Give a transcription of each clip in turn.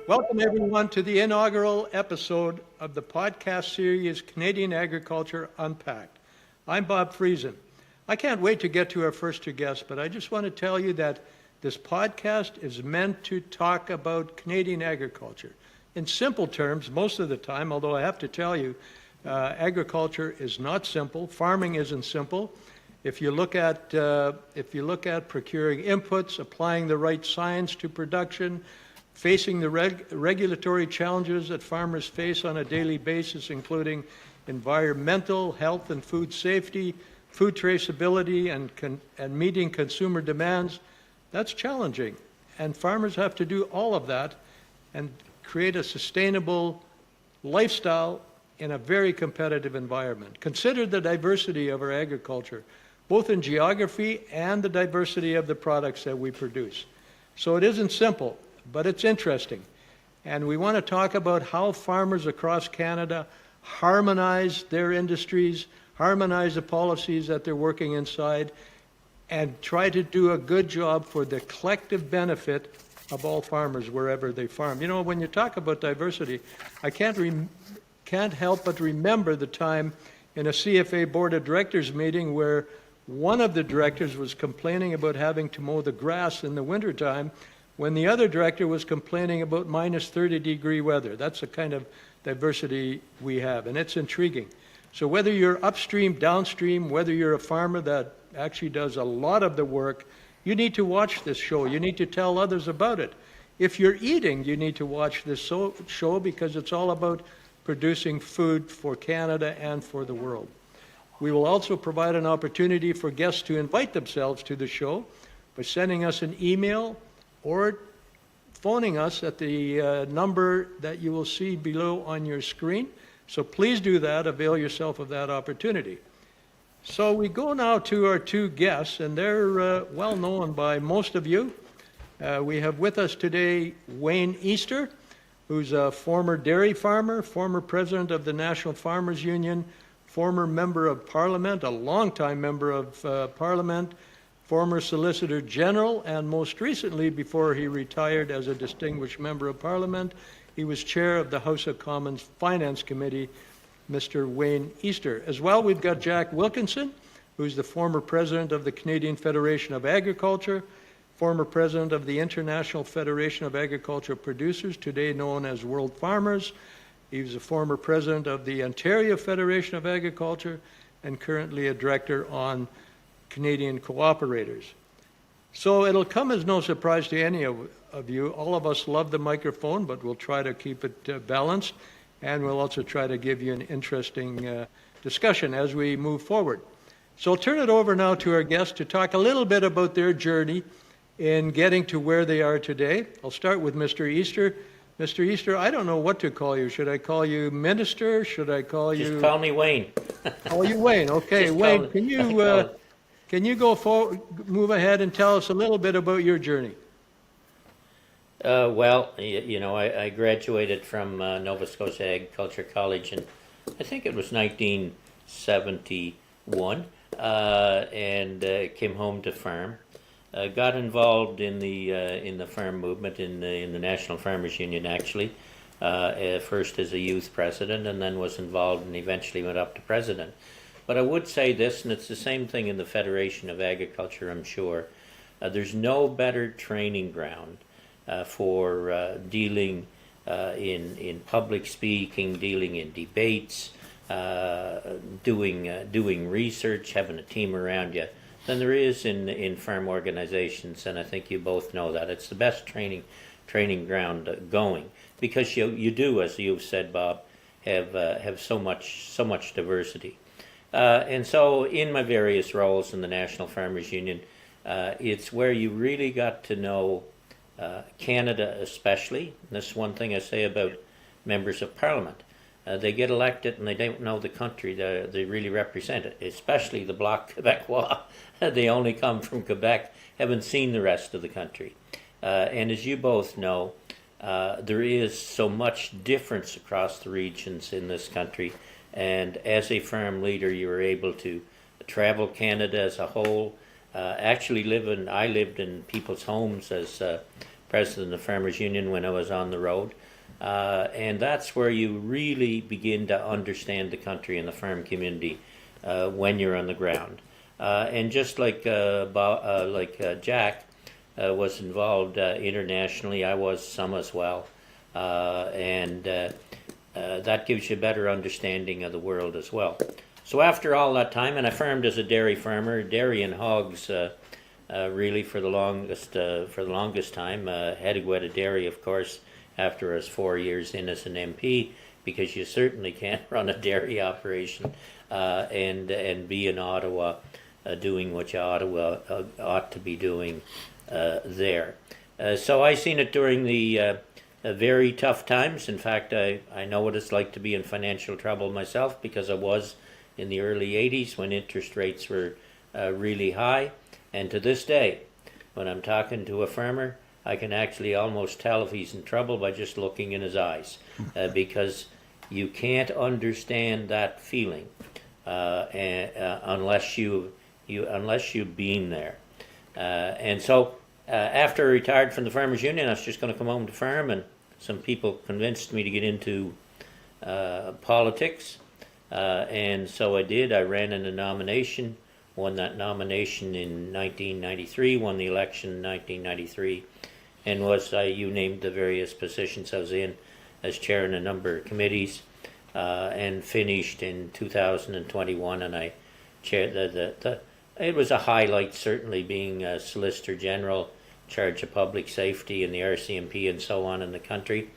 Welcome, everyone, to the inaugural episode of the podcast series Canadian Agriculture Unpacked. I'm Bob Friesen. I can't wait to get to our first two guests, but I just want to tell you that this podcast is meant to talk about Canadian agriculture. In simple terms, most of the time, although I have to tell you, agriculture is not simple. Farming isn't simple. If you look at procuring inputs, applying the right science to production, facing the regulatory challenges that farmers face on a daily basis, including environmental, health and food safety, food traceability, and meeting consumer demands, that's challenging. And farmers have to do all of that and create a sustainable lifestyle in a very competitive environment. Consider the diversity of our agriculture, both in geography and the diversity of the products that we produce. So it isn't simple, but it's interesting. And we want to talk about how farmers across Canada harmonize their industries, harmonize the policies that they're working inside, and try to do a good job for the collective benefit of all farmers wherever they farm. You know, when you talk about diversity, I can't help but remember the time in a CFA Board of Directors meeting where one of the directors was complaining about having to mow the grass in the wintertime when the other director was complaining about minus 30-degree weather. That's the kind of diversity we have, and it's intriguing. So whether you're upstream, downstream, whether you're a farmer that actually does a lot of the work, you need to watch this show. You need to tell others about it. If you're eating, you need to watch this show because it's all about producing food for Canada and for the world. We will also provide an opportunity for guests to invite themselves to the show by sending us an email or phoning us at the number that you will see below on your screen. So please do that, avail yourself of that opportunity. So we go now to our two guests, and they're well known by most of you. We have with us today Wayne Easter, who's a former dairy farmer, former president of the National Farmers Union, former member of Parliament, a longtime member of Parliament, former Solicitor General, and most recently, before he retired as a distinguished member of Parliament, he was chair of the House of Commons Finance Committee, Mr. Wayne Easter. As well, we've got Jack Wilkinson, who's the former president of the Canadian Federation of Agriculture, former president of the International Federation of Agricultural Producers, today known as World Farmers. He was a former president of the Ontario Federation of Agriculture and currently a director on Canadian Cooperators. So it'll come as no surprise to any of you. All of us love the microphone, but we'll try to keep it balanced, and we'll also try to give you an interesting discussion as we move forward. So I'll turn it over now to our guests to talk a little bit about their journey in getting to where they are today. I'll start with Mr. Easter. Mr. Easter, I don't know what to call you. Should I call you Minister? Should I call you... Just call me Wayne. Call you Wayne. Okay, Wayne, can you go forward, move ahead and tell us a little bit about your journey? Well, you know, I graduated from Nova Scotia Agriculture College in, I think it was 1971, and came home to farm. Got involved in the farm movement in the National Farmers Union, actually, first as a youth president, and then was involved and eventually went up to president. But I would say this, and it's the same thing in the Federation of Agriculture, I'm sure. There's no better training ground for dealing in public speaking, dealing in debates, doing research, having a team around you, than there is in farm organizations, and I think you both know that. It's the best training ground going, because you do, as you've said, Bob, have so much diversity. And so in my various roles in the National Farmers Union, it's where you really got to know Canada especially. And this is one thing I say about members of Parliament. They get elected and they don't know the country they really represent it, especially the Bloc Québécois. They only come from Quebec, haven't seen the rest of the country. And as you both know, there is so much difference across the regions in this country. And as a farm leader, you were able to travel Canada as a whole. I lived in people's homes as president of the Farmers Union when I was on the road. And that's where you really begin to understand the country and the farm community when you're on the ground. And just like Jack was involved internationally, I was some as well. And that gives you a better understanding of the world as well. So after all that time, and I farmed as a dairy farmer, dairy and hogs really for the longest time. Headed dairy, of course, after I was 4 years in as an MP, because you certainly can't run a dairy operation and be in Ottawa doing what you ought to be doing there. So I seen it during the very tough times. In fact, I know what it's like to be in financial trouble myself, because I was in the early 80s when interest rates were really high. And to this day, when I'm talking to a farmer, I can actually almost tell if he's in trouble by just looking in his eyes, because you can't understand that feeling unless you've been there. And so after I retired from the Farmers Union, I was just going to come home to farm, and some people convinced me to get into politics, and so I did. I ran in a nomination, won that nomination in 1993, won the election in 1993, and you named the various positions I was in as chair in a number of committees, and finished in 2021, and I chaired it was a highlight, certainly, being a Solicitor General, charge of public safety in the RCMP and so on in the country.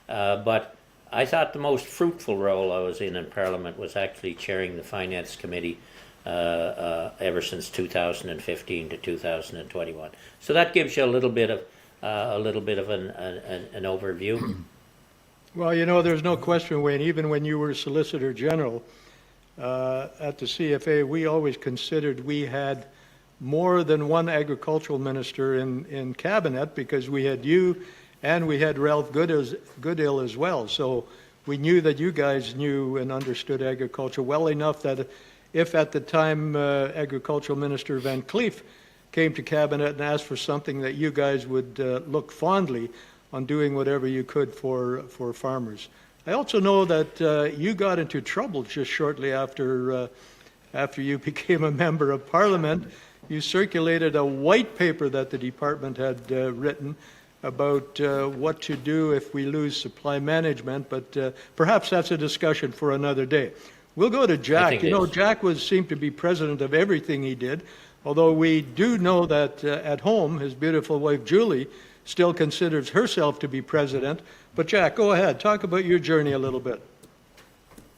But I thought the most fruitful role I was in Parliament was actually chairing the Finance Committee ever since 2015 to 2021. So that gives you a little bit of an overview. Well, there's no question, Wayne, even when you were Solicitor General at the CFA, we always considered we had more than one agricultural minister in cabinet, because we had you and we had Ralph Goodale as well. So we knew that you guys knew and understood agriculture well enough that if at the time Agricultural Minister Van Cleef came to cabinet and asked for something, that you guys would look fondly on doing whatever you could for farmers. I also know that you got into trouble just shortly after you became a member of Parliament. You circulated a white paper that the department had written about what to do if we lose supply management, but perhaps that's a discussion for another day. We'll go to Jack. Jack seemed to be president of everything he did, although we do know that at home, his beautiful wife Julie still considers herself to be president. But Jack, go ahead. Talk about your journey a little bit.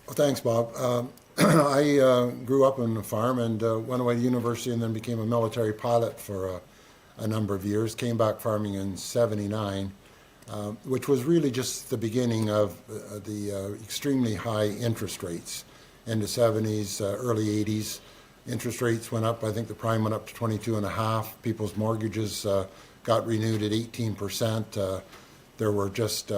Well, thanks, Bob. I grew up on a farm and went away to university, and then became a military pilot for a number of years. Came back farming in '79, which was really just the beginning of the extremely high interest rates. In the '70s, early '80s, interest rates went up. I think the prime went up to 22.5. People's mortgages got renewed at 18%. There were just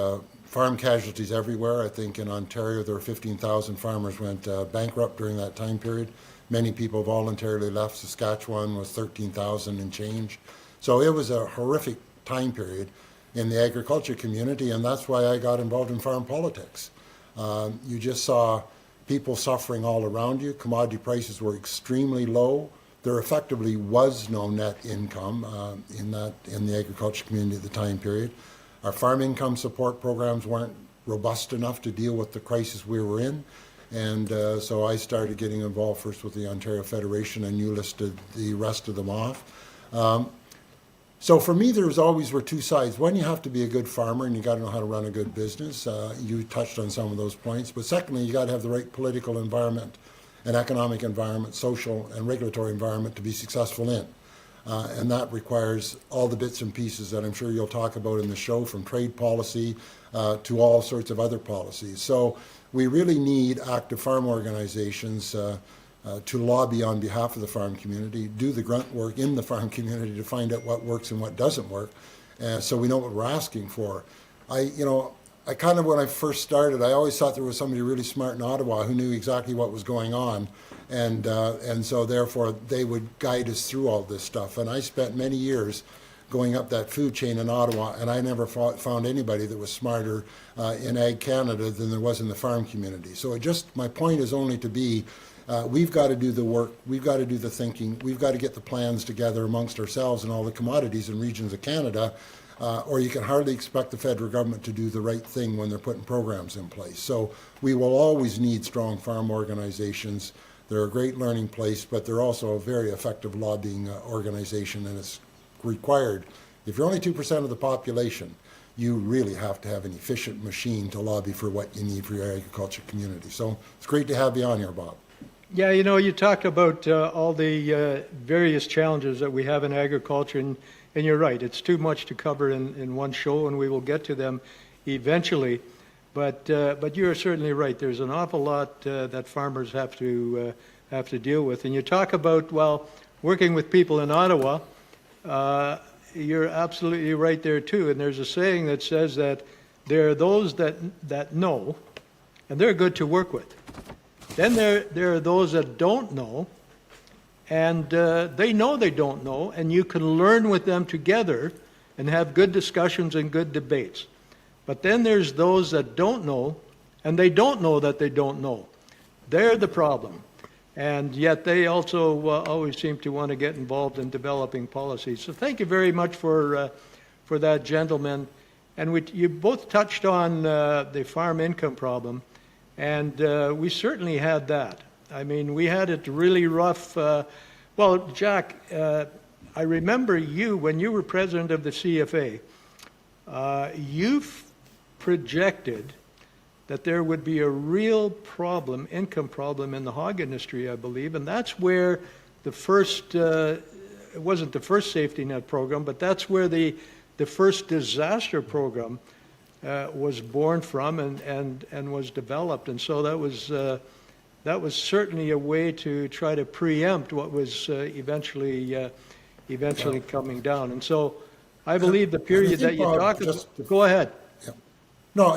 farm casualties everywhere. I think in Ontario there were 15,000 farmers went bankrupt during that time period. Many people voluntarily left. Saskatchewan was 13,000 and change. So it was a horrific time period in the agriculture community, and that's why I got involved in farm politics. You just saw people suffering all around you. Commodity prices were extremely low. There effectively was no net income in the agriculture community at the time period. Our farm income support programs weren't robust enough to deal with the crisis we were in, and so I started getting involved first with the Ontario Federation, and you listed the rest of them off. So for me, there were two sides. One, you have to be a good farmer, and you got to know how to run a good business. You touched on some of those points, but secondly, you got to have the right political environment, an economic environment, social and regulatory environment to be successful in. And that requires all the bits and pieces that I'm sure you'll talk about in the show, from trade policy to all sorts of other policies. So we really need active farm organizations to lobby on behalf of the farm community, do the grunt work in the farm community to find out what works and what doesn't work, so we know what we're asking for. I kind of, when I first started, I always thought there was somebody really smart in Ottawa who knew exactly what was going on, and so therefore they would guide us through all this stuff. And I spent many years going up that food chain in Ottawa, and I never found anybody that was smarter in Ag Canada than there was in the farm community. So my point is only to be, we've got to do the work, we've got to do the thinking, we've got to get the plans together amongst ourselves and all the commodities and regions of Canada, or you can hardly expect the federal government to do the right thing when they're putting programs in place. So we will always need strong farm organizations. They're a great learning place, but they're also a very effective lobbying organization, and it's required. If you're only 2% of the population, you really have to have an efficient machine to lobby for what you need for your agriculture community. So it's great to have you on here, Bob. Yeah, you talked about all the various challenges that we have in agriculture, and you're right, it's too much to cover in one show, and we will get to them eventually. But you're certainly right. There's an awful lot that farmers have to deal with. And you talk about, well, working with people in Ottawa. You're absolutely right there too. And there's a saying that says that there are those that know, and they're good to work with. Then there are those that don't know, and they know they don't know, and you can learn with them together and have good discussions and good debates. But then there's those that don't know, and they don't know that they don't know. They're the problem. And yet they also always seem to want to get involved in developing policies. So thank you very much for that, gentlemen. And you both touched on the farm income problem, and we certainly had that. I mean, we had it really rough. Well, Jack, I remember when you were president of the CFA, you've projected that there would be a real problem, income problem in the hog industry, I believe, and that's where the first, it wasn't the first safety net program, but that's where the first disaster program was born from and was developed. And so that was certainly a way to try to preempt what was eventually coming down. And so I believe the period that you talked about, go ahead. Yeah. No,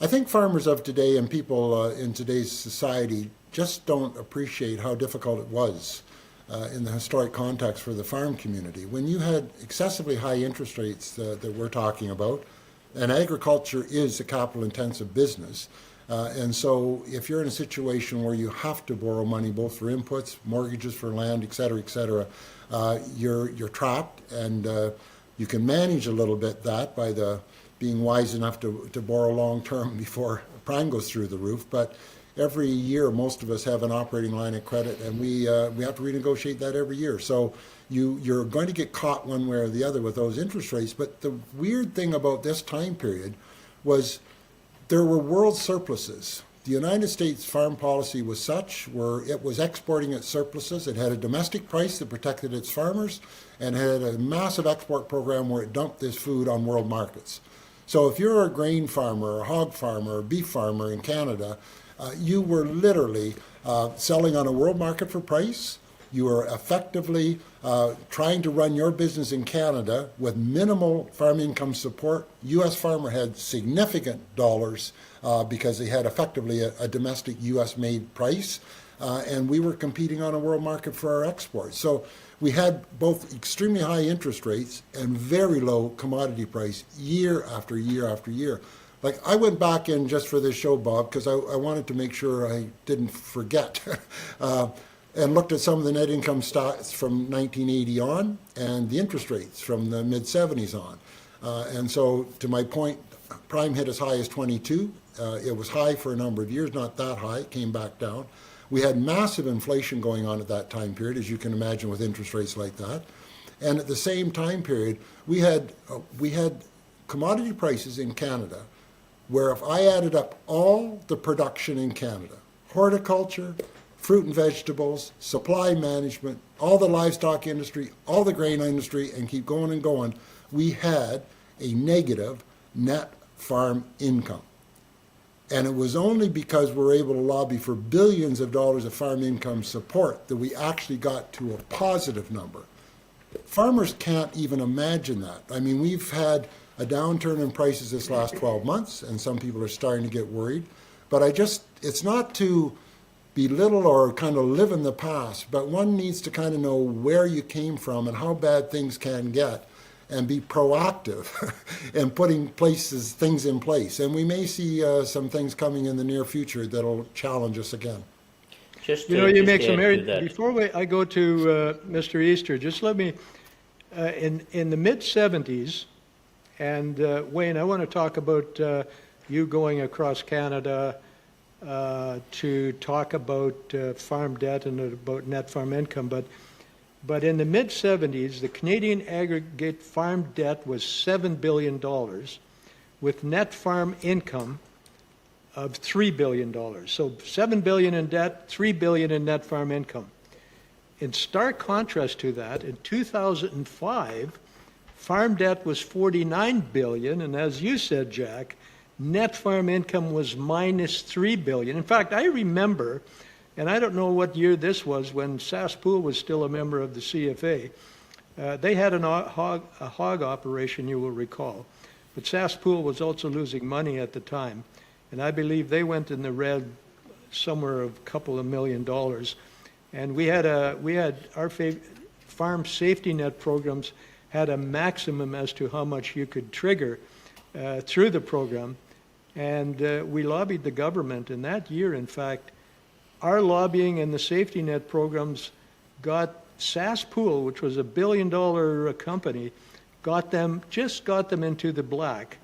I think farmers of today and people in today's society just don't appreciate how difficult it was in the historic context for the farm community. When you had excessively high interest rates that we're talking about, and agriculture is a capital-intensive business, and so if you're in a situation where you have to borrow money both for inputs, mortgages for land, et cetera, you're trapped, and you can manage a little bit that by being wise enough to borrow long-term before prime goes through the roof. But every year, most of us have an operating line of credit, and we have to renegotiate that every year. So you're going to get caught one way or the other with those interest rates. But the weird thing about this time period was there were world surpluses. The United States farm policy was such where it was exporting its surpluses. It had a domestic price that protected its farmers, and had a massive export program where it dumped this food on world markets. So if you're a grain farmer, a hog farmer, or beef farmer in Canada, you were literally selling on a world market for price. You were effectively trying to run your business in Canada with minimal farm income support. U.S. farmer had significant dollars because they had effectively a domestic U.S.-made price, and we were competing on a world market for our exports. So we had both extremely high interest rates and very low commodity price year after year after year. Like, I went back in just for this show, Bob, because I wanted to make sure I didn't forget, and looked at some of the net income stats from 1980 on and the interest rates from the mid-70s on. And so, to my point, prime hit as high as 22. It was high for a number of years, not that high. It came back down. We had massive inflation going on at that time period, as you can imagine, with interest rates like that. And at the same time period, we had commodity prices in Canada where if I added up all the production in Canada, horticulture, fruit and vegetables, supply management, all the livestock industry, all the grain industry, and keep going and going, we had a negative net farm income. And it was only because we were able to lobby for billions of dollars of farm income support that we actually got to a positive number. Farmers can't even imagine that. I mean, we've had a downturn in prices this last 12 months, and some people are starting to get worried. But it's not to belittle or kind of live in the past, but one needs to kind of know where you came from and how bad things can get. and be proactive in putting things in place. And we may see some things coming in the near future that'll challenge us again. Just You know, you just make add some to very, that. before I go to Mr. Easter, just let me, in the mid-'70s, and Wayne, I want to talk about you going across Canada to talk about farm debt and about net farm income, but in the mid-'70s, the Canadian aggregate farm debt was $7 billion, with net farm income of $3 billion. So $7 billion in debt, $3 billion in net farm income. In stark contrast to that, in 2005, farm debt was $49 billion, and as you said, Jack, net farm income was minus $3 billion. In fact, I remember, and I don't know what year this was, when Saskpool was still a member of the CFA, they had a hog operation, you will recall. But Saskpool was also losing money at the time, and I believe they went in the red somewhere of a couple of $1 million. And we had our farm safety net programs had a maximum as to how much you could trigger through the program. And we lobbied the government. And that year, in fact, our lobbying and the safety net programs got Saskpool, which was $1 billion company, got them into the black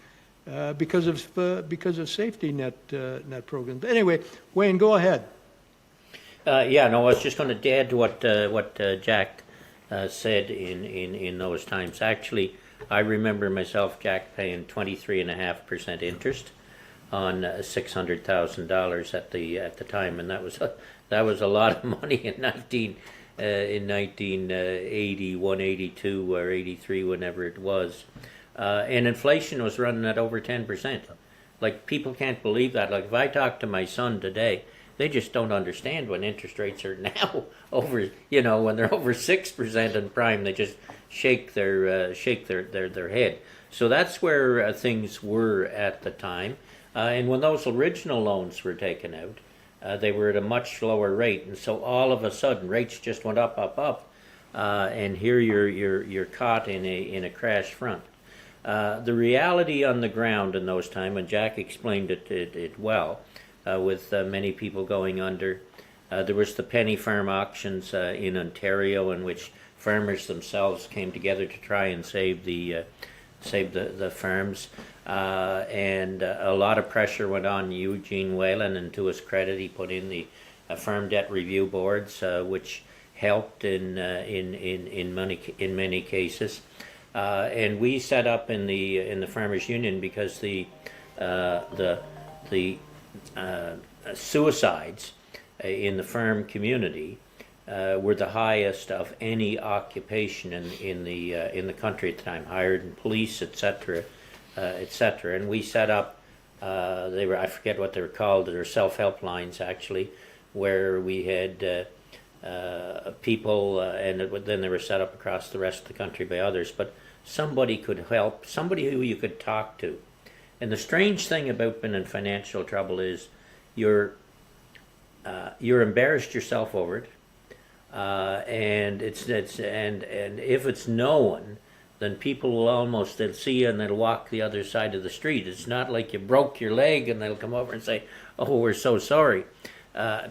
because of safety net programs. Anyway, Wayne, go ahead. Yeah, no, I was just going to add to what Jack said in those times. Actually, I remember myself, Jack, paying 23.5% interest on $600,000 at the time, and that was a lot of money in 1981, 82, or 83, whenever it was, and inflation was running at over 10%. Like, people can't believe that. Like, if I talk to my son today, they just don't understand when interest rates are now over, when they're over 6% in prime, they just shake their head. So that's where things were at the time. And when those original loans were taken out, they were at a much lower rate, and so all of a sudden rates just went up, and here you're caught in a crash front. The reality on the ground in those times, and Jack explained it well, with many people going under. There was the penny farm auctions in Ontario, in which farmers themselves came together to try and save the farms, and a lot of pressure went on Eugene Whalen, and to his credit, he put in the farm debt review boards, which helped in many cases. And we set up in the Farmers Union because the suicides in the farm community were the highest of any occupation in the country at the time, hired in police, etc., etc. And we set up, I forget what they were called, they were self-help lines actually, where we had people, and then they were set up across the rest of the country by others, but somebody could help, somebody who you could talk to. And the strange thing about being in financial trouble is you're embarrassed yourself over it, and if it's known, then people will they'll see you and they'll walk the other side of the street. It's not like you broke your leg and they'll come over and say, "Oh, we're so sorry."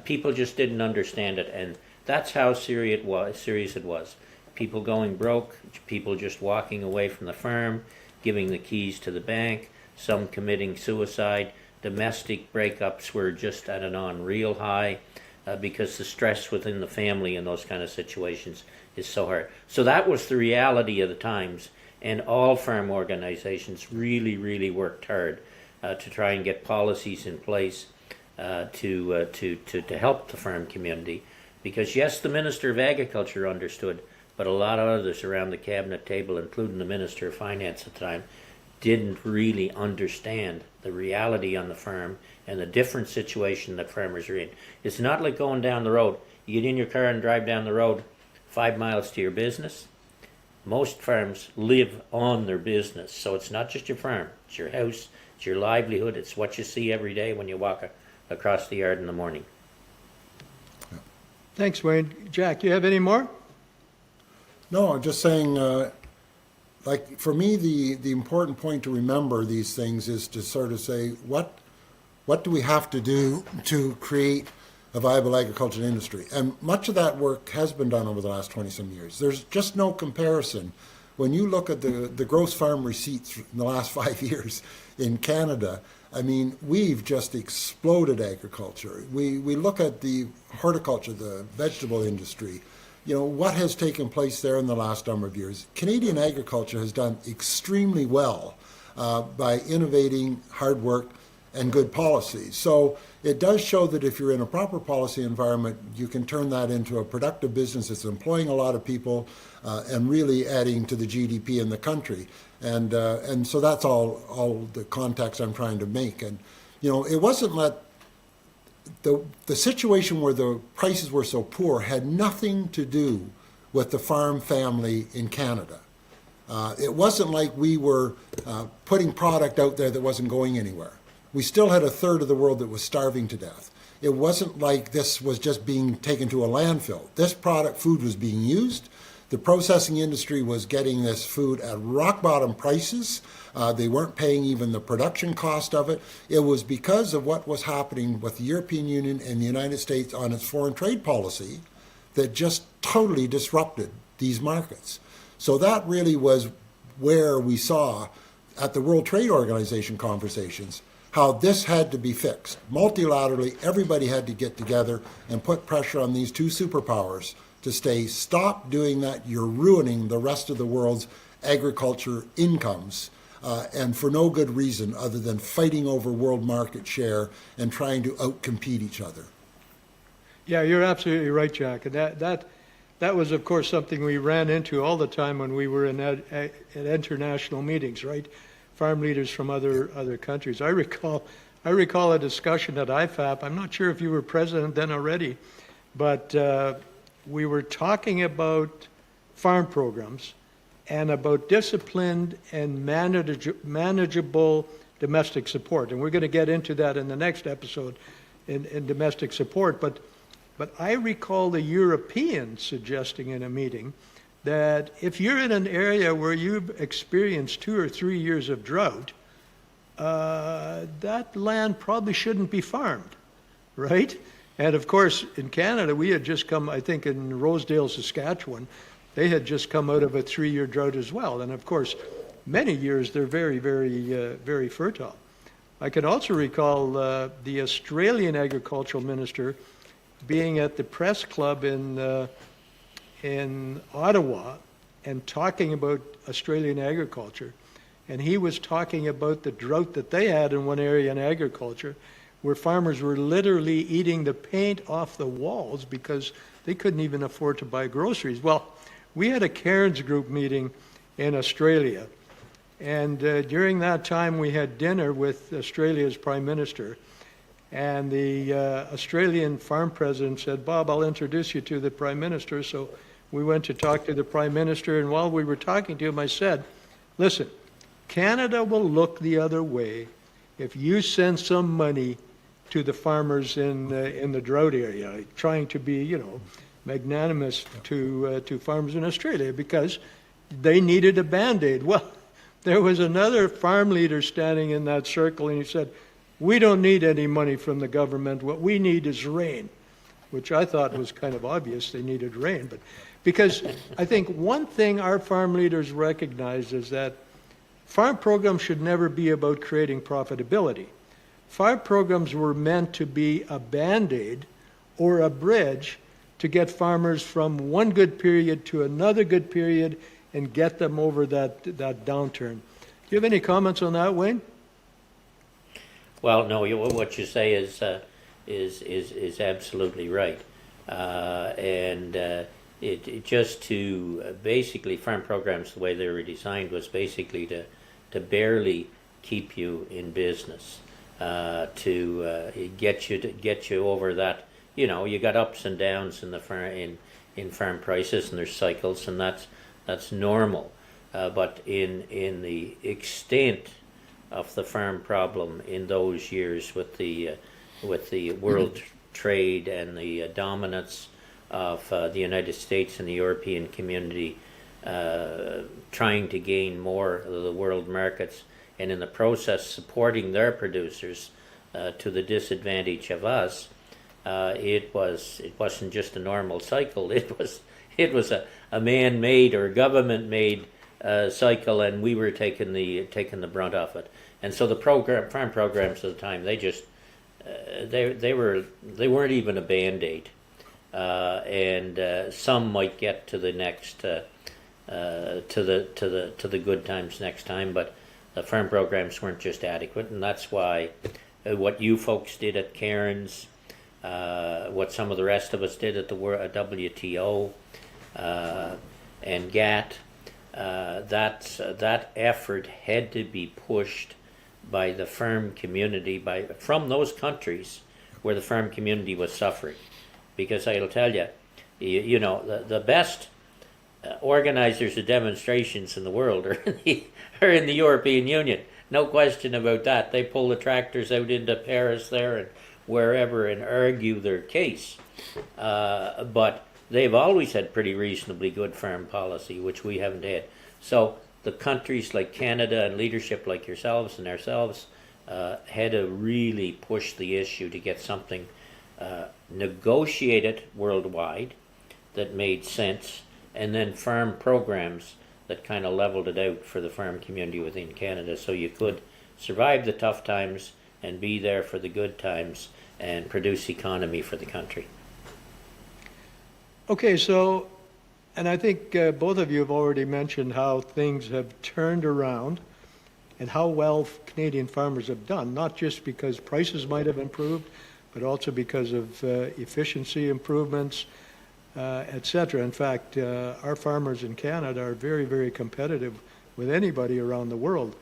People just didn't understand it, and that's how serious it was. People going broke, people just walking away from the farm, giving the keys to the bank, some committing suicide. Domestic breakups were just at an unreal high because the stress within the family in those kind of situations is so hard. So that was the reality of the times, and all farm organizations really, really worked hard to try and get policies in place to help the farm community. Because yes, the Minister of Agriculture understood, but a lot of others around the cabinet table, including the Minister of Finance at the time, didn't really understand the reality on the farm and the different situation that farmers are in. It's not like going down the road. You get in your car and drive down the road 5 miles to your business. Most farms live on their business, so it's not just your farm, it's your house, it's your livelihood, it's what you see every day when you walk across the yard in the morning. Thanks, Wayne. Jack, you have any more? No, I'm just saying like for me, the important point to remember these things is to sort of say, what do we have to do to create a viable agricultural industry? And much of that work has been done over the last 20-some years. There's just no comparison. When you look at the gross farm receipts in the last 5 years in Canada, I mean, we've just exploded agriculture. We look at the horticulture, the vegetable industry, what has taken place there in the last number of years. Canadian agriculture has done extremely well by innovating, hard work, and good policies. So it does show that if you're in a proper policy environment, you can turn that into a productive business that's employing a lot of people and really adding to the GDP in the country. And so that's all the context I'm trying to make. And it wasn't that the situation where the prices were so poor had nothing to do with the farm family in Canada. It wasn't like we were putting product out there that wasn't going anywhere. We still had a third of the world that was starving to death. It wasn't like this was just being taken to a landfill. This food was being used. The processing industry was getting this food at rock bottom prices. They weren't paying even the production cost of it. It was because of what was happening with the European Union and the United States on its foreign trade policy that just totally disrupted these markets. So that really was where we saw at the World Trade Organization conversations how this had to be fixed. Multilaterally, everybody had to get together and put pressure on these two superpowers to stop doing that. You're ruining the rest of the world's agriculture incomes, and for no good reason other than fighting over world market share and trying to outcompete each other. Yeah, you're absolutely right, Jack. And that was, of course, something we ran into all the time when we were at international meetings, right? Farm leaders from other countries. I recall a discussion at IFAP. I'm not sure if you were president then already, but we were talking about farm programs and about disciplined and manageable domestic support. And we're going to get into that in the next episode in domestic support. But I recall the Europeans suggesting in a meeting that if you're in an area where you've experienced 2 or 3 years of drought, that land probably shouldn't be farmed, right? And of course, in Canada, we had just come, I think in Rosedale, Saskatchewan, they had just come out of a 3-year drought as well. And of course, many years they're very, very fertile. I can also recall the Australian agricultural minister being at the press club in Ottawa and talking about Australian agriculture. And he was talking about the drought that they had in one area in agriculture where farmers were literally eating the paint off the walls because they couldn't even afford to buy groceries. Well, we had a Cairns group meeting in Australia. And during that time, we had dinner with Australia's Prime Minister. And the Australian farm president said, "Bob, I'll introduce you to the Prime Minister." So we went to talk to the Prime Minister, and while we were talking to him, I said, "Listen, Canada will look the other way if you send some money to the farmers in the drought area," trying to be, magnanimous to farmers in Australia because they needed a Band-Aid. Well, there was another farm leader standing in that circle, and he said, "We don't need any money from the government. What we need is rain," which I thought was kind of obvious. They needed rain. But because I think one thing our farm leaders recognize is that farm programs should never be about creating profitability. Farm programs were meant to be a Band-Aid or a bridge to get farmers from one good period to another good period and get them over that downturn. Do you have any comments on that, Wayne? Well, no, what you say is absolutely right, it just to basically farm programs the way they were designed was basically to barely keep you in business, to get you over that. You got ups and downs in the farm prices, and there's cycles, and that's normal. But in the extent of the farm problem in those years with the world trade and the dominance of the United States and the European community, trying to gain more of the world markets, and in the process supporting their producers to the disadvantage of us. It wasn't just a normal cycle. It was a man-made or government-made cycle, and we were taking the brunt of it. And so the farm programs at the time, they weren't even a band-aid, and some might get to the next to the good times next time, but the farm programs weren't just adequate, and that's why what you folks did at Cairns, what some of the rest of us did at the WTO and GATT, that effort had to be pushed by the farm community, from those countries where the farm community was suffering. Because I'll tell you, the best organizers of demonstrations in the world are in the European Union. No question about that. They pull the tractors out into Paris there and wherever and argue their case. But they've always had pretty reasonably good farm policy, which we haven't had. So the countries like Canada and leadership like yourselves and ourselves had to really push the issue to get something negotiated worldwide that made sense, and then farm programs that kind of leveled it out for the farm community within Canada, so you could survive the tough times and be there for the good times and produce economy for the country. Okay, so, and I think both of you have already mentioned how things have turned around and how well Canadian farmers have done, not just because prices might have improved, but also because of efficiency improvements, etc. In fact, our farmers in Canada are very, very competitive with anybody around the world.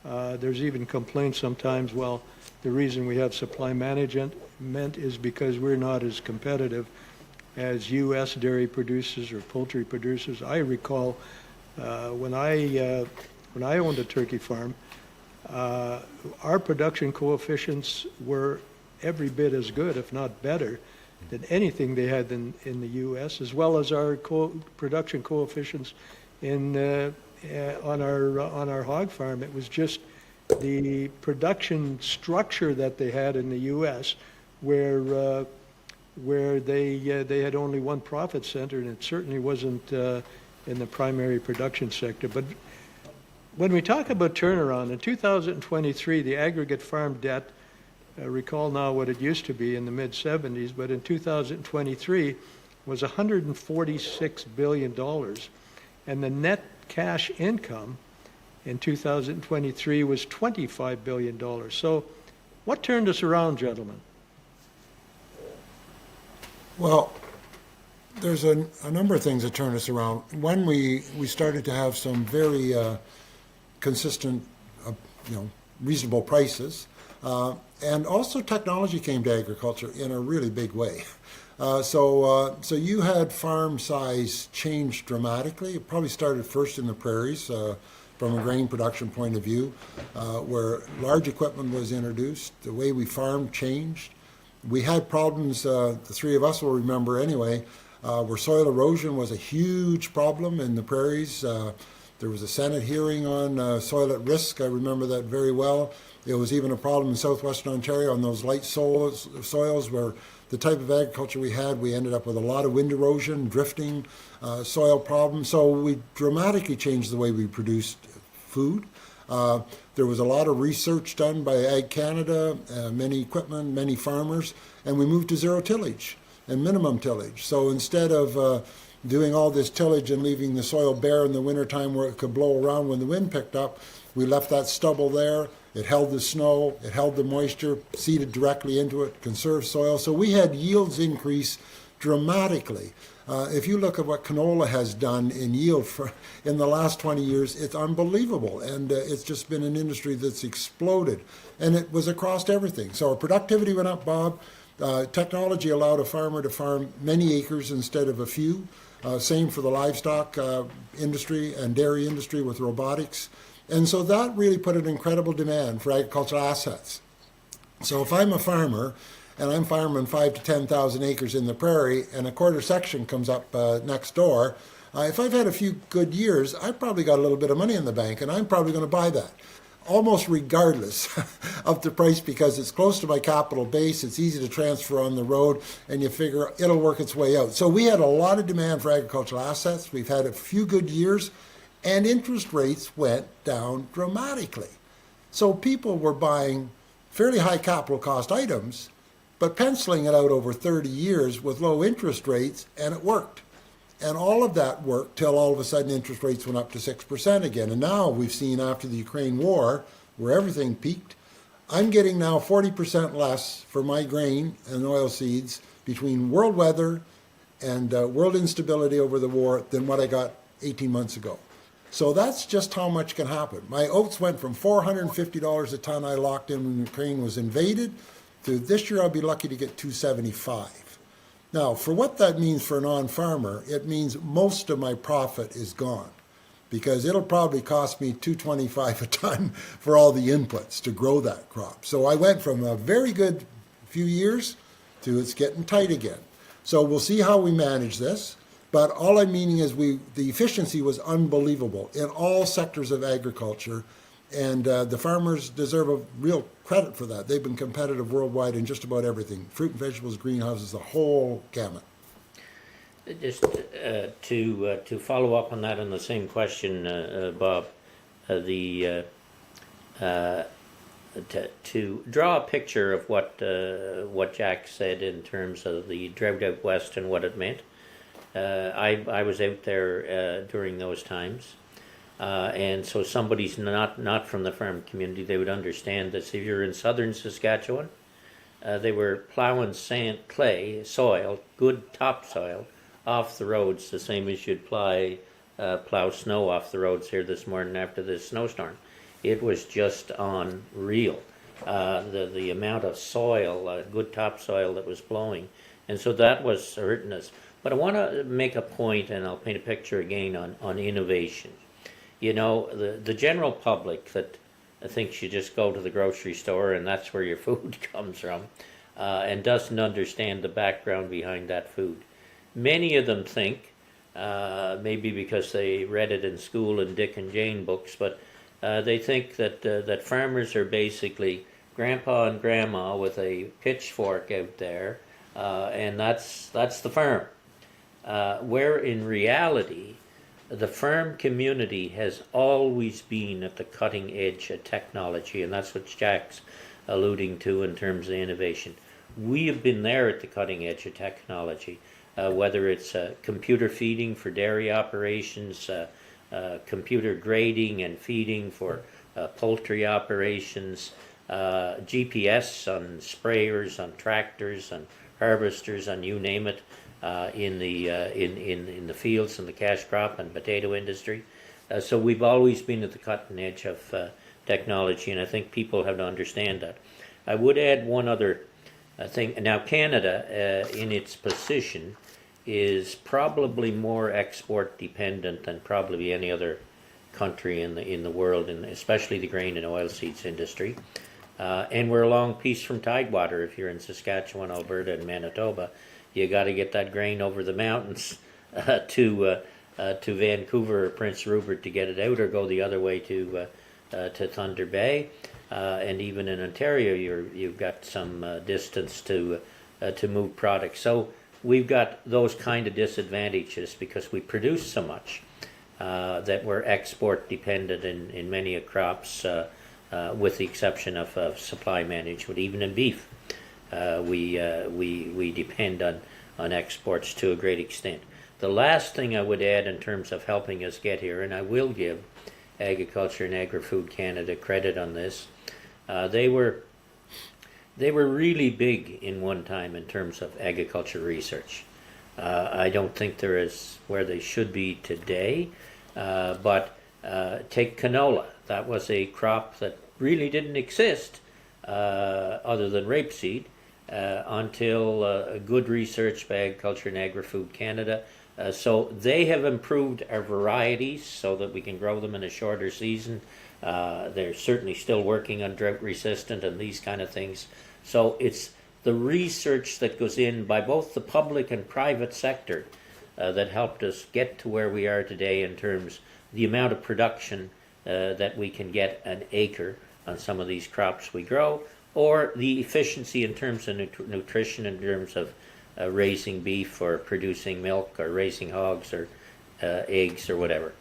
There's even complaints sometimes, well, the reason we have supply management is because we're not as competitive as U.S. dairy producers or poultry producers. I recall when I owned a turkey farm, our production coefficients were every bit as good, if not better, than anything they had in the U.S., as well as our production coefficients on our hog farm. It was just the production structure that they had in the U.S., where they had only one profit center, and it certainly wasn't in the primary production sector. But when we talk about turnaround, in 2023, the aggregate farm debt, recall now what it used to be in the mid-70s, but in 2023 was $146 billion, and the net cash income in 2023 was $25 billion. So what turned us around, gentlemen? Well, there's a number of things that turned us around. One, we started to have some very consistent, reasonable prices. And also technology came to agriculture in a really big way. So you had farm size change dramatically. It probably started first in the prairies from a grain production point of view, where large equipment was introduced. The way we farmed changed. We had problems, the three of us will remember anyway, where soil erosion was a huge problem in the prairies. There was a Senate hearing on soil at risk. I remember that very well. It was even a problem in southwestern Ontario on those light soils where the type of agriculture we had, we ended up with a lot of wind erosion, drifting, soil problems. So we dramatically changed the way we produced food. There was a lot of research done by Ag Canada, many equipment, many farmers, and we moved to zero tillage and minimum tillage. So instead of doing all this tillage and leaving the soil bare in the wintertime where it could blow around when the wind picked up, we left that stubble there. It held the snow, it held the moisture, seeded directly into it, conserved soil. So we had yields increase dramatically. If you look at what canola has done in yield in the last 20 years, it's unbelievable. And it's just been an industry that's exploded. And it was across everything. So our productivity went up, Bob. Technology allowed a farmer to farm many acres instead of a few. Same for the livestock industry and dairy industry with robotics. And so that really put an incredible demand for agricultural assets. So if I'm a farmer and I'm farming 5,000 to 10,000 acres in the prairie and a quarter section comes up next door, If I've had a few good years, I've probably got a little bit of money in the bank, and I'm probably going to buy that, almost regardless of the price, because it's close to my capital base, it's easy to transfer on the road, and you figure it'll work its way out. So we had a lot of demand for agricultural assets. We've had a few good years, and interest rates went down dramatically. So people were buying fairly high capital cost items, but penciling it out over 30 years with low interest rates, and it worked. And all of that worked till all of a sudden interest rates went up to 6% again. And now we've seen, after the Ukraine war, where everything peaked, I'm getting now 40% less for my grain and oilseeds between world weather and world instability over the war than what I got 18 months ago. So that's just how much can happen. My oats went from $450 a ton I locked in when Ukraine was invaded to this year I'll be lucky to get $275. Now, for what that means for a non-farmer, it means most of my profit is gone, because it'll probably cost me $225 a ton for all the inputs to grow that crop. So I went from a very good few years to it's getting tight again. So we'll see how we manage this. But all I'm meaning is the efficiency was unbelievable in all sectors of agriculture, and the farmers deserve a real credit for that. They've been competitive worldwide in just about everything: fruit and vegetables, greenhouses, the whole gamut. Just to follow up on that, on the same question, Bob, to draw a picture of what Jack said in terms of the drought out west and what it meant. I was out there during those times, and so somebody's not from the farm community, they would understand this. If you're in southern Saskatchewan, they were plowing clay soil, good topsoil, off the roads, the same as you'd plow snow off the roads here this morning after this snowstorm. It was just unreal, the amount of soil, good topsoil that was blowing, and so that was hurting us. But I want to make a point, and I'll paint a picture again on innovation. You know, the general public that thinks you just go to the grocery store and that's where your food comes from, and doesn't understand the background behind that food. Many of them think, maybe because they read it in school in Dick and Jane books, but they think that farmers are basically grandpa and grandma with a pitchfork out there, and that's the farm. Where in reality, the farm community has always been at the cutting edge of technology, and that's what Jack's alluding to in terms of innovation. We have been there at the cutting edge of technology, whether it's computer feeding for dairy operations, computer grading and feeding for poultry operations, GPS on sprayers, on tractors, on harvesters, on you name it. In the fields and the cash crop and potato industry. So we've always been at the cutting edge of technology, and I think people have to understand that. I would add one other thing. Now, Canada, in its position, is probably more export dependent than probably any other country in the world, and especially the grain and oilseeds industry. And we're a long piece from Tidewater. If you're in Saskatchewan, Alberta, and Manitoba, you got to get that grain over the mountains to Vancouver or Prince Rupert to get it out, or go the other way to Thunder Bay, and even in Ontario, you've got some distance to move products. So we've got those kind of disadvantages because we produce so much that we're export dependent in many crops, with the exception of supply management. Even in beef, we depend on exports to a great extent. The last thing I would add in terms of helping us get here, and I will give Agriculture and Agri-Food Canada credit on this, they were really big in one time in terms of agriculture research. I don't think they're as where they should be today, but take canola. That was a crop that really didn't exist other than rapeseed until good research by Agriculture and Agri-Food Canada. So they have improved our varieties so that we can grow them in a shorter season. They're certainly still working on drought resistant and these kind of things. So it's the research that goes in by both the public and private sector that helped us get to where we are today in terms the amount of production that we can get an acre on some of these crops we grow, or the efficiency in terms of nutrition, in terms of raising beef or producing milk or raising hogs or eggs or whatever.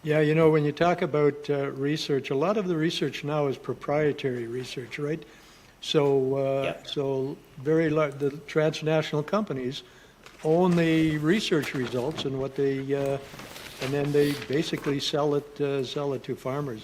Yeah, you know, when you talk about research, a lot of the research now is proprietary research, right? So, so the transnational companies own the research results and what they, and then they basically sell it to farmers.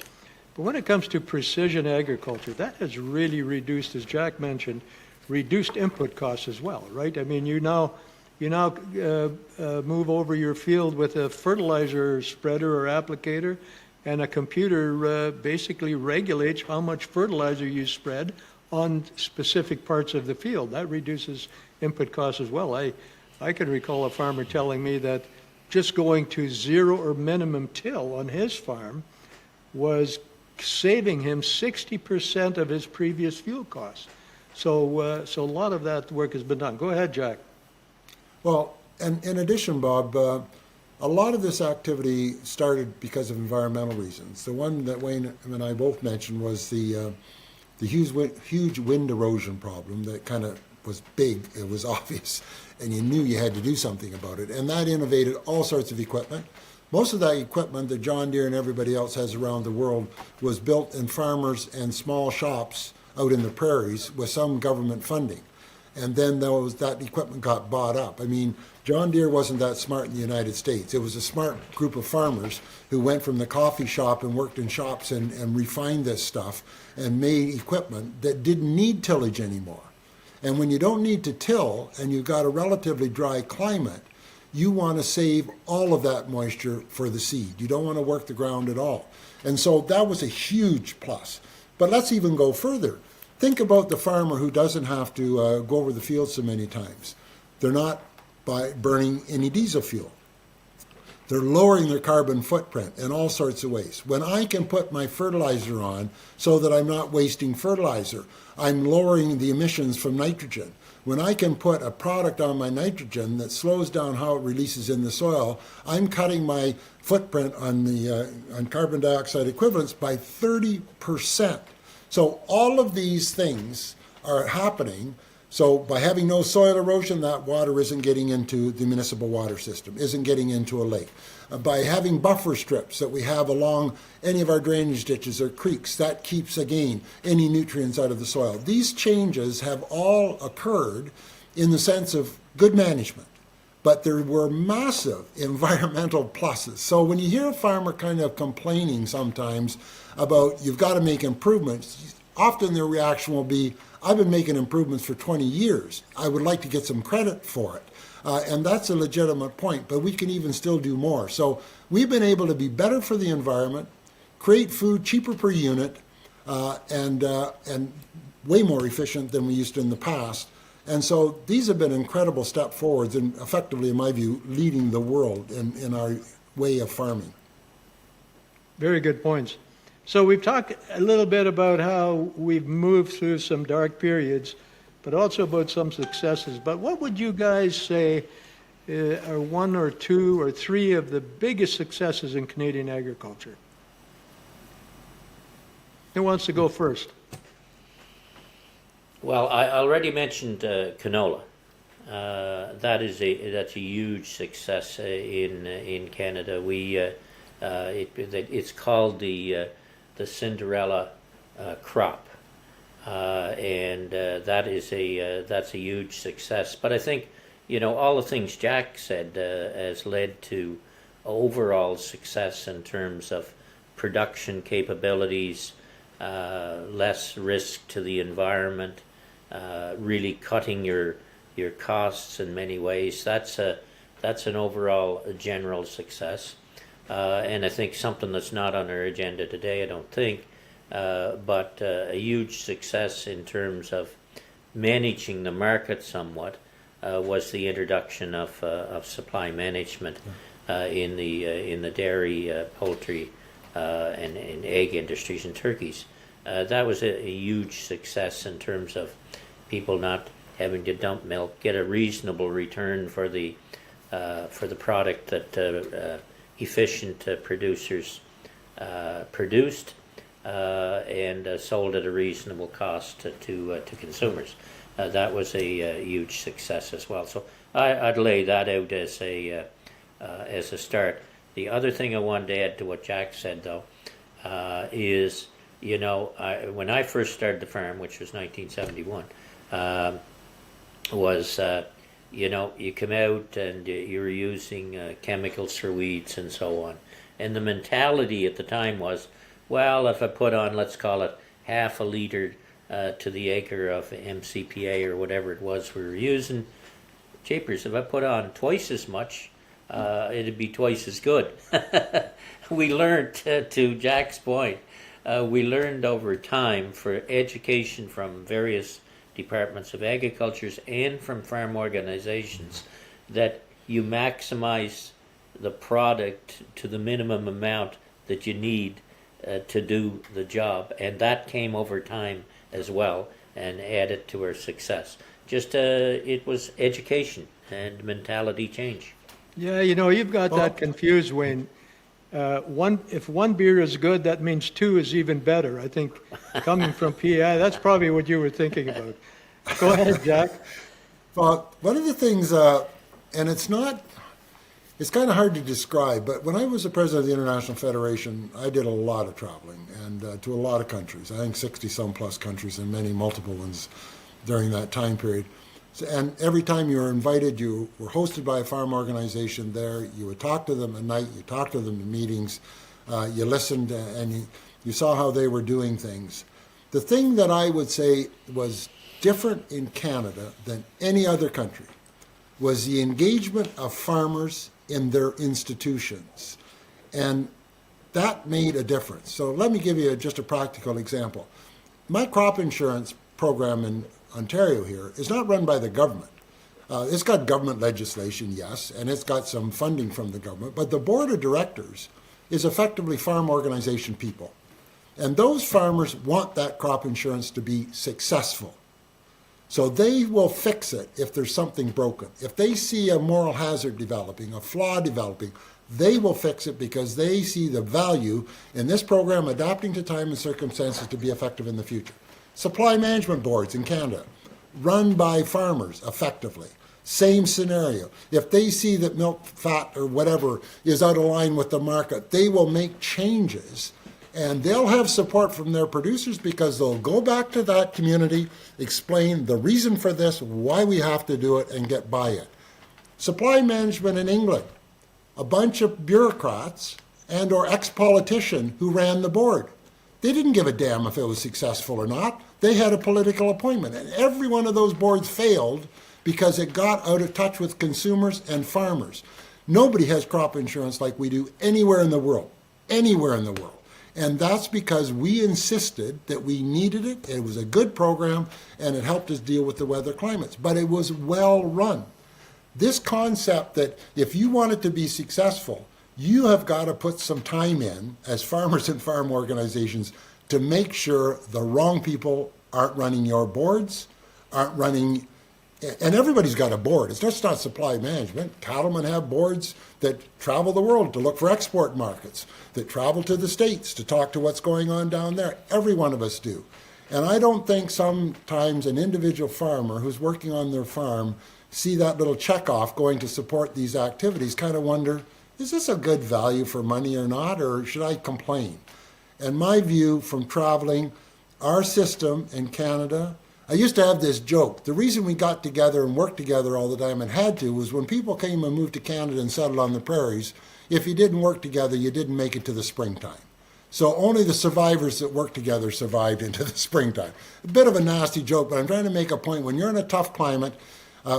But when it comes to precision agriculture, that has really reduced, as Jack mentioned, reduced input costs as well, right? I mean, you now move over your field with a fertilizer spreader or applicator, and a computer basically regulates how much fertilizer you spread on specific parts of the field. That reduces input costs as well. I can recall a farmer telling me that just going to zero or minimum till on his farm was saving him 60% of his previous fuel costs. So, so a lot of that work has been done. Go ahead, Jack. Well, and in addition, Bob, a lot of this activity started because of environmental reasons. The one that Wayne and I both mentioned was the huge wind erosion problem that kind of was big. It was obvious, and you knew you had to do something about it. And that innovated all sorts of equipment. Most of that equipment that John Deere and everybody else has around the world was built in farmers and small shops out in the prairies with some government funding. And then that equipment got bought up. I mean, John Deere wasn't that smart in the United States. It was a smart group of farmers who went from the coffee shop and worked in shops and refined this stuff and made equipment that didn't need tillage anymore. And when you don't need to till and you've got a relatively dry climate, you want to save all of that moisture for the seed. You don't want to work the ground at all. And so that was a huge plus. But let's even go further. Think about the farmer who doesn't have to go over the field so many times. They're not by burning any diesel fuel. They're lowering their carbon footprint in all sorts of ways. When I can put my fertilizer on so that I'm not wasting fertilizer, I'm lowering the emissions from nitrogen. When I can put a product on my nitrogen that slows down how it releases in the soil, I'm cutting my footprint on the on carbon dioxide equivalents by 30%. So all of these things are happening. So by having no soil erosion, that water isn't getting into the municipal water system, isn't getting into a lake. By having buffer strips that we have along any of our drainage ditches or creeks, that keeps, again, any nutrients out of the soil. These changes have all occurred in the sense of good management, but there were massive environmental pluses. So when you hear a farmer kind of complaining sometimes about you've got to make improvements, often their reaction will be, I've been making improvements for 20 years. I would like to get some credit for it. And that's a legitimate point, but we can even still do more. So we've been able to be better for the environment, create food cheaper per unit, and way more efficient than we used to in the past. And so these have been incredible step forwards and effectively, in my view, leading the world in our way of farming. Very good points. So we've talked a little bit about how we've moved through some dark periods, but also about some successes. But what would you guys say are one or two or three of the biggest successes in Canadian agriculture? Who wants to go first? Well, I already mentioned canola. That's a huge success in Canada. It's called the Cinderella crop, and that's a huge success. But I think all the things Jack said has led to overall success in terms of production capabilities, less risk to the environment, really cutting your costs in many ways. That's an overall general success. And I think something that's not on our agenda today, I don't think, but a huge success in terms of managing the market somewhat was the introduction of supply management in the dairy, poultry, and egg industries and turkeys. That was a huge success in terms of people not having to dump milk, get a reasonable return for the for the product that efficient producers produced and sold at a reasonable cost to consumers. That was a huge success as well. So I'd lay that out as a start. The other thing I wanted to add to what Jack said, though, is, you know, when I first started the farm, which was 1971, you know, you come out and you were using chemicals for weeds and so on. And the mentality at the time was, well, if I put on, let's call it half a liter to the acre of MCPA or whatever it was we were using, jeepers, if I put on twice as much, it'd be twice as good. We learned, to Jack's point, we learned over time for education from various departments of agriculture and from farm organizations that you maximize the product to the minimum amount that you need to do the job, and that came over time as well and added to our success. Just it was education and mentality change. Yeah, you know, you've got that confused, Wayne. If one beer is good, that means two is even better. I think coming from PI, that's probably what you were thinking about. Go ahead, Jack. Well, one of the things, and it's kind of hard to describe, but when I was the president of the International Federation, I did a lot of traveling and to a lot of countries. I think 60-some plus countries and many multiple ones during that time period. So, and every time you were invited, you were hosted by a farm organization there. You would talk to them at night. You talked to them in meetings. You listened and you saw how they were doing things. The thing that I would say was different in Canada than any other country was the engagement of farmers in their institutions. And that made a difference. So let me give you just a practical example. My crop insurance program in Ontario here is not run by the government. It's got government legislation, yes, and it's got some funding from the government, but the board of directors is effectively farm organization people. And those farmers want that crop insurance to be successful. So they will fix it if there's something broken. If they see a moral hazard developing, a flaw developing, they will fix it because they see the value in this program adapting to time and circumstances to be effective in the future. Supply management boards in Canada, run by farmers effectively. Same scenario. If they see that milk, fat, or whatever is out of line with the market, they will make changes. And they'll have support from their producers because they'll go back to that community, explain the reason for this, why we have to do it, and get by it. Supply management in England, a bunch of bureaucrats and or ex-politician who ran the board. They didn't give a damn if it was successful or not. They had a political appointment. And every one of those boards failed because it got out of touch with consumers and farmers. Nobody has crop insurance like we do anywhere in the world. Anywhere in the world. And that's because we insisted that we needed it. It was a good program, and it helped us deal with the weather climates. But it was well run. This concept that if you want it to be successful, you have got to put some time in as farmers and farm organizations to make sure the wrong people aren't running your boards, aren't running, and everybody's got a board. It's just not supply management. Cattlemen have boards that travel the world to look for export markets, that travel to the States to talk to what's going on down there. Every one of us do. And I don't think sometimes an individual farmer who's working on their farm see that little checkoff going to support these activities, kind of wonder, is this a good value for money or not, or should I complain? And my view from traveling, our system in Canada, I used to have this joke. The reason we got together and worked together all the time and had to was when people came and moved to Canada and settled on the prairies, if you didn't work together, you didn't make it to the springtime. So only the survivors that worked together survived into the springtime. A bit of a nasty joke, but I'm trying to make a point. When you're in a tough climate,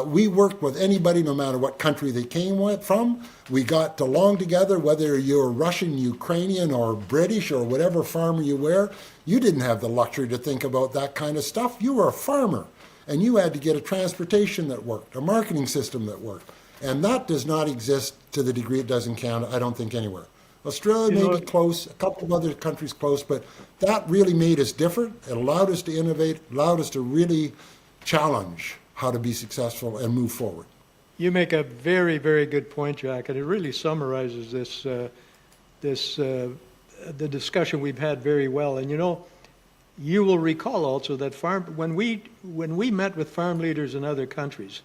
we worked with anybody, no matter what country they came from. We got along together, whether you're Russian, Ukrainian, or British, or whatever farmer you were. You didn't have the luxury to think about that kind of stuff. You were a farmer, and you had to get a transportation that worked, a marketing system that worked. And that does not exist to the degree it does in Canada, I don't think, anywhere. Australia may be close, a couple of other countries close, but that really made us different. It allowed us to innovate, allowed us to really challenge how to be successful and move forward. You make a very, very good point, Jack, and it really summarizes the discussion we've had very well. And you will recall also that when we met with farm leaders in other countries,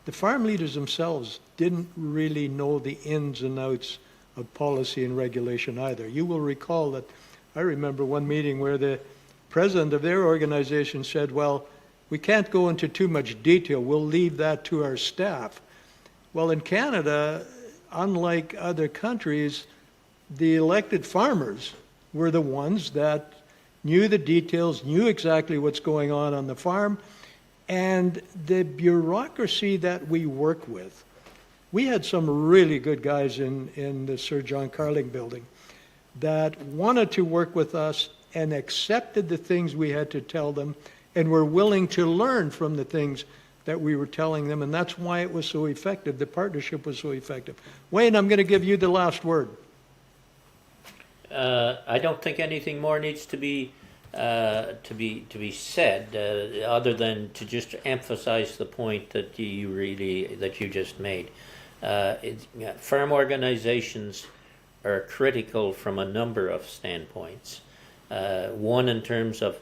the farm leaders themselves didn't really know the ins and outs of policy and regulation either. You will recall that I remember one meeting where the president of their organization said, well, we can't go into too much detail. We'll leave that to our staff. Well, in Canada, unlike other countries, the elected farmers were the ones that knew the details, knew exactly what's going on the farm, and the bureaucracy that we work with. We had some really good guys in the Sir John Carling building that wanted to work with us and accepted the things we had to tell them and were willing to learn from the things that we were telling them, and that's why it was so effective. The partnership was so effective. Wayne, I'm going to give you the last word. I don't think anything more needs to be said, other than to just emphasize the point that you just made. Farm organizations are critical from a number of standpoints. One, in terms of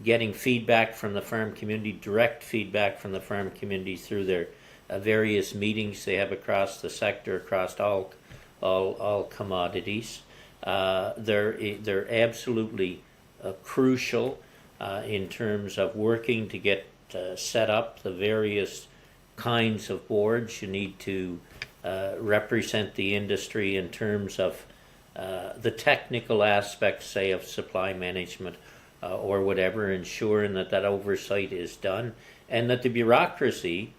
getting feedback from the farm community, direct feedback from the farm community through their various meetings they have across the sector, across all commodities. They're absolutely crucial in terms of working to get set up the various kinds of boards. You need to represent the industry in terms of the technical aspects, say, of supply management or whatever, ensuring that oversight is done and that the bureaucracy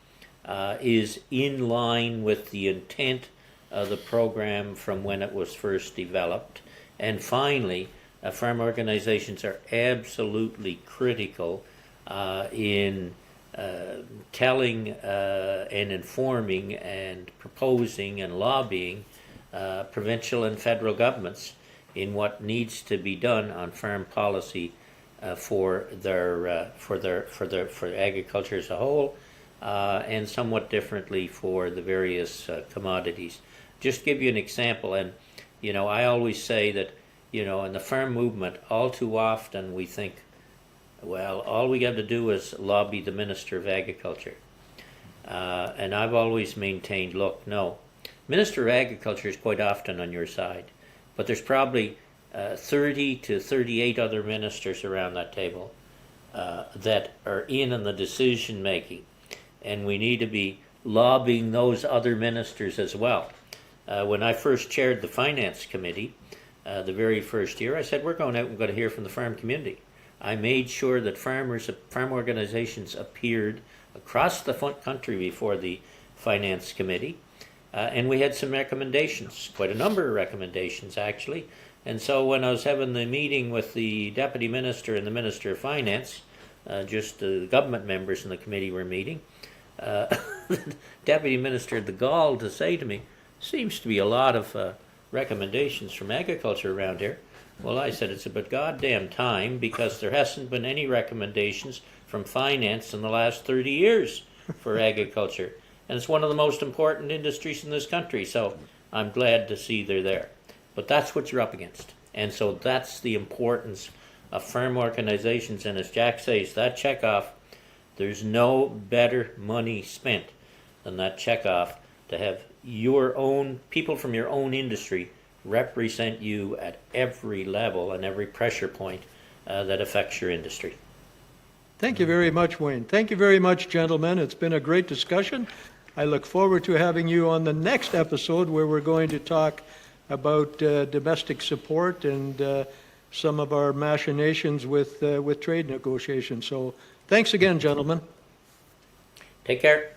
is in line with the intent of the program from when it was first developed. And finally, farm organizations are absolutely critical in telling and informing and proposing and lobbying provincial and federal governments in what needs to be done on farm policy for agriculture as a whole, and somewhat differently for the various commodities. Just give you an example, and I always say that in the farm movement, all too often we think, well, all we got to do is lobby the Minister of Agriculture. And I've always maintained, look, no, Minister of Agriculture is quite often on your side, but there's probably 30 to 38 other ministers around that table that are in on the decision making, and we need to be lobbying those other ministers as well. When I first chaired the Finance Committee, the very first year, I said, we're going out and going to hear from the farm community. I made sure that farm organizations appeared across the country before the Finance Committee, and we had some recommendations, quite a number of recommendations actually. And so when I was having the meeting with the Deputy Minister and the Minister of Finance, just the government members in the committee were meeting, the Deputy Minister had the gall to say to me, seems to be a lot of recommendations from agriculture around here. Well, I said, it's about goddamn time, because there hasn't been any recommendations from finance in the last 30 years for agriculture. And it's one of the most important industries in this country, so I'm glad to see they're there. But that's what you're up against. And so that's the importance of farm organizations. And as Jack says, that checkoff, there's no better money spent than that checkoff to have your own people from your own industry represent you at every level and every pressure point that affects your industry. Thank you very much, Wayne. Thank you very much, gentlemen. It's been a great discussion. I look forward to having you on the next episode, where we're going to talk about domestic support and some of our machinations with trade negotiations. So thanks again, gentlemen. Take care.